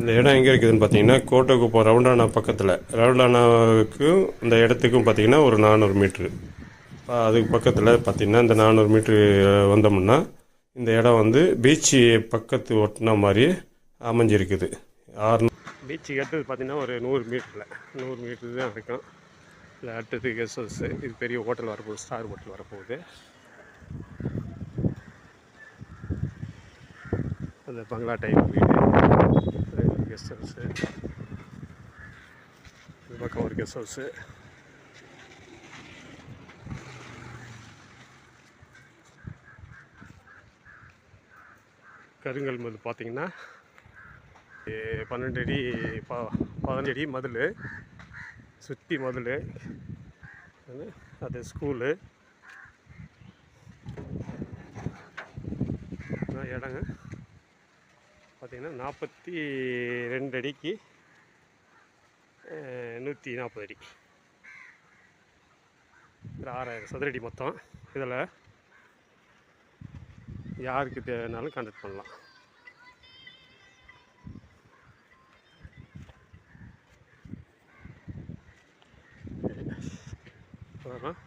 இந்த இடம் எங்கே இருக்குதுன்னு பார்த்தீங்கன்னா கோட்டைக்குப்பம் ரவுண்டானா பக்கத்தில். ரவுண்டானாவுக்கும் இந்த இடத்துக்கும் பார்த்தீங்கன்னா ஒரு 400 மீட்ரு. அதுக்கு பக்கத்தில் பார்த்தீங்கன்னா இந்த 400 மீட்ரு வந்தோம்னா இந்த இடம் வந்து பீச்சு பக்கத்து ஒட்டின மாதிரி அமைஞ்சிருக்குது. பீச்சுக்கு அடுத்தது பார்த்தீங்கன்னா ஒரு 100 மீட்டர் தான் இருக்கும். இல்லை அடுத்தது கெஸ்ட் ஹவுஸு. இது பெரிய ஹோட்டல் வரப்போகுது, ஸ்டார் ஹோட்டல் வரப்போகுது. அந்த பங்களா டைப் வீடு, கெஸ்ட் ஹவுஸு. இது பக்கம் ஒரு கெஸ்ட் ஹவுஸு. கருங்கல் மது பார்த்தீங்கன்னா 12 அடி 15 அடி மதில் சுற்றி மதில். அது ஸ்கூலு இடங்க பார்த்தீங்கன்னா 42 அடிக்கு 140 அடி, 6000 சதுரடி மொத்தம். இதில் யாருக்கு தேவைனாலும் கான்டாக்ட் பண்ணலாம். அதான்